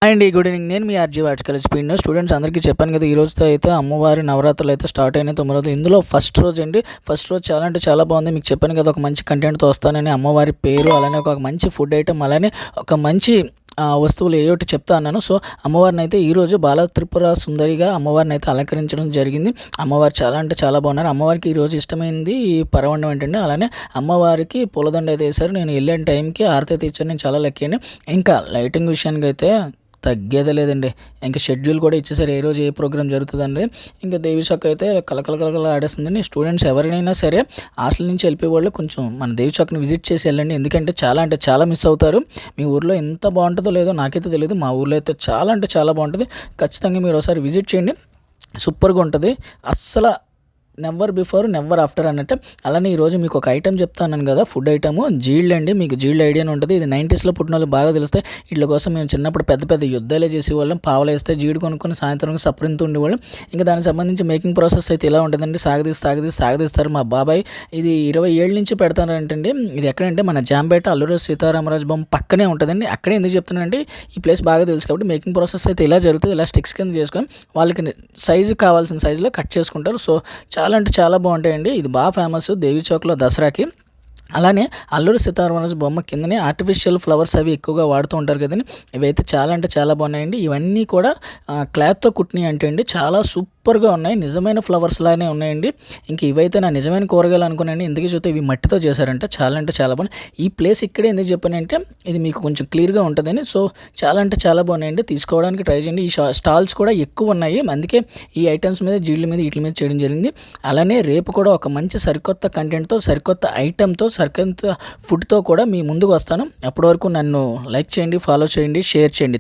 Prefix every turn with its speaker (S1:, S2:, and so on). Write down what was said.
S1: అండి good evening. నేను మీ ఆర్జీ వాట్స్ కాలేజ్ స్పీడ్ స్టూడెంట్స్ అందరికీ చెప్పాను కదా, ఈ రోజుతో అయితే అమ్మవారి నవరాత్రులు అయితే స్టార్ట్ అయినాయి. 9 రోజులు. ఇందులో ఫస్ట్ రోజు అండి. ఫస్ట్ రోజు చాలా అంటే చాలా బాగుంది. మీకు చెప్పాను కదా, ఒక మంచి కంటెంట్తో వస్తానని. అమ్మవారి పేరు, అలానే ఒక మంచి ఫుడ్ ఐటమ్, అలానే ఒక మంచి వస్తువులు ఏయోటి చెప్తా అన్నాను. సో అమ్మవారిని అయితే ఈరోజు బాల త్రిపుర సుందరిగా అమ్మవారిని అయితే అలంకరించడం జరిగింది. అమ్మవారు చాలా అంటే చాలా బాగున్నారు. అమ్మవారికి ఈరోజు ఇష్టమైంది ఈ పరవండం ఏంటంటే, అలానే అమ్మవారికి పూలదండ అయితే వేశారు. నేను వెళ్ళిన టైంకి ఆరతి అయితే ఇచ్చాను. నేను చాలా లక్కీ అండి. ఇంకా లైటింగ్ విషయానికి అయితే తగ్గేదే లేదండి. ఇంకా షెడ్యూల్ కూడా ఇచ్చేసారు, ఏ రోజు ఏ ప్రోగ్రామ్ జరుగుతుందండి. ఇంకా దేవి చౌక్ అయితే కలకల ఆడేస్తుందండి. స్టూడెంట్స్ ఎవరైనా సరే హాస్టల్ నుంచి వెళ్ళిపోయే వాళ్ళు కొంచెం మన దేవి చౌక్ని విజిట్ చేసి వెళ్ళండి. ఎందుకంటే చాలా అంటే చాలా మిస్ అవుతారు. మీ ఊర్లో ఎంత బాగుంటుందో లేదో నాకైతే తెలియదు, మా ఊర్లో అయితే చాలా అంటే చాలా బాగుంటుంది. ఖచ్చితంగా మీరు ఒకసారి విజిట్ చేయండి, సూపర్గా ఉంటుంది. అస్సలు నెవర్ బిఫోర్ నెవర్ ఆఫ్టర్ అన్నట్టు. అలానే ఈరోజు మీకు ఒక ఐటమ్ చెప్తాను కదా, ఫుడ్ ఐటము జీళ్ళు అండి. మీకు జీళ్ళు ఐడియా ఉంటుంది. ఇది 90sలో పుట్టిన వాళ్ళు బాగా తెలుస్తాయి. వీటి కోసం మేము చిన్నప్పుడు పెద్ద పెద్ద యుద్ధాలే చేసేవాళ్ళం. పావలు వేస్తే జీడి కొనుక్కొని సాయంత్రం సపరింతూ ఉండేవాళ్ళం. ఇంకా దానికి సంబంధించి మేకింగ్ ప్రాసెస్ అయితే ఇలా ఉంటుందండి. సాగదీస్తారు మా బాబాయ్. ఇది 20 ఏళ్ళ నుంచి పెడతారంటండి. ఇది ఎక్కడంటే మన జాంపేట అల్లూరి సీతారామరాజు బొమ్మ పక్కనే ఉంటుందండి. అక్కడే ఎందుకు చెప్తున్నానంటే, ఈ ప్లేస్ బాగా తెలుసు కాబట్టి. మేకింగ్ ప్రాసెస్ అయితే ఇలా జరుగుతుంది. ఇలా స్టిక్స్ కింద చేసుకొని వాళ్ళకి సైజు కావాల్సిన సైజులో కట్ చేసుకుంటారు. సో చాలా అంటే చాలా బాగుంటాయండి. ఇది బాగా ఫేమస్ దేవి చౌక్లో దసరాకి. అలానే అల్లూరి సీతారామరాజు బొమ్మ కిందనే ఆర్టిఫిషియల్ ఫ్లవర్స్ అవి ఎక్కువగా వాడుతూ ఉంటారు కదండి. ఇవైతే చాలా అంటే చాలా బాగున్నాయండి. ఇవన్నీ కూడా క్లాత్తో కుట్టినవి అంటే అండి, చాలా సూపర్గా ఉన్నాయి. నిజమైన ఫ్లవర్స్ లానే ఉన్నాయండి. ఇంక ఇవైతే నా నిజమైన కూరగాయలు అనుకున్నాను. ఇందుకే చూస్తే ఇవి మట్టితో చేశారంట. చాలా అంటే చాలా బాగున్నాయి. ఈ ప్లేస్ ఇక్కడే ఎందుకు చెప్పానంటే, ఇది మీకు కొంచెం క్లియర్గా ఉంటుందని. సో చాలా అంటే చాలా బాగున్నాయండి. తీసుకోవడానికి ట్రై చేయండి. ఈ స్టాల్స్ కూడా ఎక్కువ ఉన్నాయి, అందుకే ఈ ఐటమ్స్ మీద జీళ్ళ మీద వీటి మీద చేయడం జరిగింది. అలానే రేపు కూడా ఒక మంచి సరికొత్త కంటెంట్తో, సరికొత్త ఐటమ్తో, సరికొత్త ఫుడ్తో కూడా మీ ముందుకు వస్తాను. అప్పటి వరకు నన్ను లైక్ చేయండి, ఫాలో చేయండి, షేర్ చేయండి.